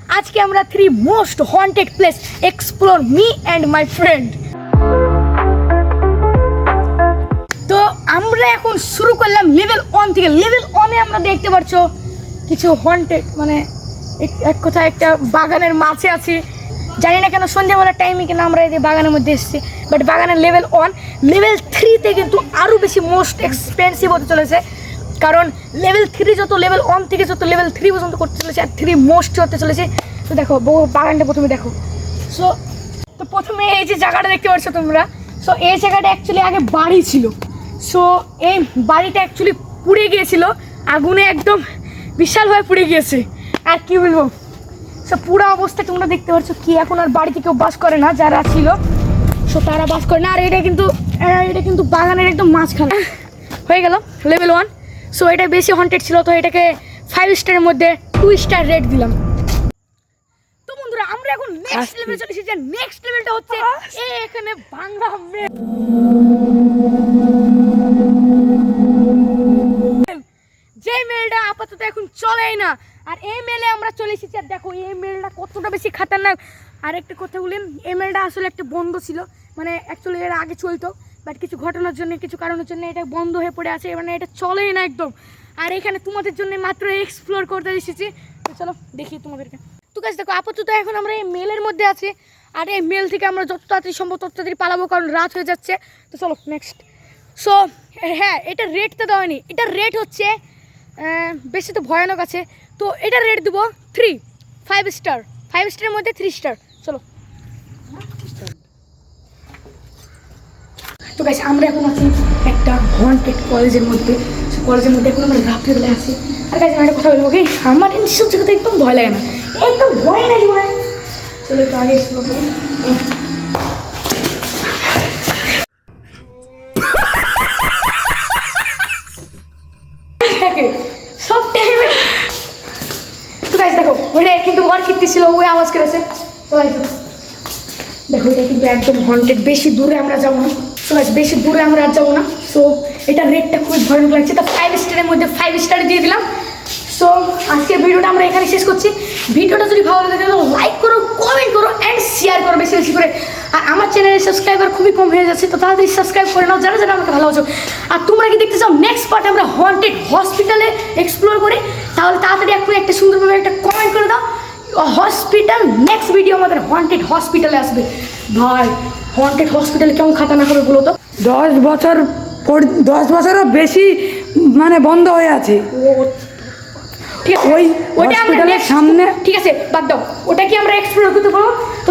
আজকে আমরা 3 most haunted place explore me and my friend. তো আমরা এখন শুরু করলাম লেভেল 1 থেকে। লেভেল 1-এ আমরা দেখতে পাচ্ছ কিছু হন্টেড, মানে এক কথায় একটা বাগানের মাঝে আছি। জানি না কেন সন্ধ্যাবেলার টাইমে কিনা আমরা এই যে বাগানের মধ্যে এসেছি, বাট বাগানের লেভেল 1। লেভেল 3-তে কিন্তু আরও বেশি মোস্ট এক্সপেন্সিভ হতে চলেছে, কারণ লেভেল 3 যত লেভেল 1 থেকে যত লেভেল 3 পর্যন্ত করতে চলেছে আর 3 মোস্ট হতে চলেছে। তো দেখো বাগানটা প্রথমে দেখো। তো প্রথমে এই যে জায়গাটা দেখতে পাচ্ছ তোমরা, সো এই জায়গাটা অ্যাকচুয়ালি আগে বাড়ি ছিল। সো এই বাড়িটা অ্যাকচুয়ালি পুড়ে গিয়েছিল, আগুনে একদম বিশালভাবে পুড়ে গিয়েছে। আর কি বলবো, সো পুরো অবস্থা তোমরা দেখতে পাচ্ছ কি এখন আর বাড়িতে কেউ বাস করে না, যারা ছিল সো তারা বাস করে না। আর এটা কিন্তু বাগানের একদম মাঝখানে হয়ে গেল লেভেল 1। সো এটা বেশি হন্টেড ছিল, তো এটাকে 5 স্টারের মধ্যে 2 স্টার রেট দিলাম। তো বন্ধুরা আমরা এখন নেক্সট লেভেল চলে এসেছি। নেক্সট লেভেলটা হচ্ছে এখানে ভাঙা মেল, যে মেলটা আপাতত এখন চলেই না। আর এই মেলে আমরা চলে এসেছি। আর দেখো এই মেলটা কতটা বেশি খাতারনাক। আর একটা কথা বলেন, এই মেলটা আসলে একটা বন্ধ ছিল, মানে অ্যাকচুয়ালি এর আগে চলতো, বাট কিছু ঘটনার জন্য কিছু কারণের জন্য এটা বন্ধ হয়ে পড়ে আছে, মানে এটা চলেই না একদম। আর এখানে তোমাদের জন্য মাত্র এক্সপ্লোর করতে এসেছি, তো চলো দেখি তোমাদেরকে। তো গাইস দেখো আপাতত এখন আমরা এই মেলের মধ্যে আছি। আর এই মেল থেকে আমরা যত তাড়াতাড়ি সম্ভব তত তাড়াতাড়ি পালাবো, কারণ রাত হয়ে যাচ্ছে। তো চলো নেক্সট। সো হ্যাঁ, এটা রেটটা দেওয়া হয়নি। এটার রেট হচ্ছে বেশি তো ভয়ানক আছে, তো এটার রেট দেবো 5 স্টার। 5 স্টারের মধ্যে 3 স্টার। চলো। তো গাইস আমরা এখন আছি একটা হন্টেড কলেজের মধ্যে। কলেজের মধ্যে এখন আমরা রাত্রিবেলা আছি। আর গাইস আমি একটা কথা বলবো, কি আমার এইসব জায়গাতে একদম ভয় লাগে না, একদম ভয় নাই জীবনে। চলো একটু আগে এক্সপ্লোর করি। সব টাইমে তো গাইস দেখো ওটা কিন্তু ওর কীর্তি ছিল, ওই আওয়াজ করেছে। তো দেখো এটা কিন্তু একদম হন্টেড, বেশি দূরে আমরা যাবো না। তো গাইস বেশি দূরে আমরা আর যাবো না। সো এটা রেটটা খুব ভয়ানক লাগছে, তা 5 স্টারের মধ্যে 5 স্টার দিয়ে দিলাম। সো আজকের ভিডিওটা আমরা এখানে শেষ করছি। ভিডিওটা যদি ভালো লাগে তাহলে লাইক করো, কমেন্ট করো অ্যান্ড শেয়ার করো বেশি বেশি করে। আর আমার চ্যানেলের সাবস্ক্রাইবার খুবই কম হয়ে যাচ্ছে, তো তাড়াতাড়ি সাবস্ক্রাইব করে নাও যারা যারা আমাকে ভালোবাসো। আর তোমরা কি দেখতে চাও নেক্সট পার্ট আমরা হন্টেড হসপিটালে এক্সপ্লোর করি, তাহলে তাড়াতাড়ি এখন একটা সুন্দরভাবে একটা কমেন্ট করে দাও হসপিটাল। নেক্সট ভিডিও আমাদের হন্টেড হসপিটালে আসবে। ভাই হন্টেড হসপিটালে কেমন খাতারনাক হবে বলো তো? 10 বছরও বেশি মানে বন্ধ হয়ে আছে। ঠিক আছে, ওই ওইটা আমরা হসপিটালের সামনে। ঠিক আছে বাদ দাও, ওটা কি আমরা এক্সপ্লোর করতে পারবো? তো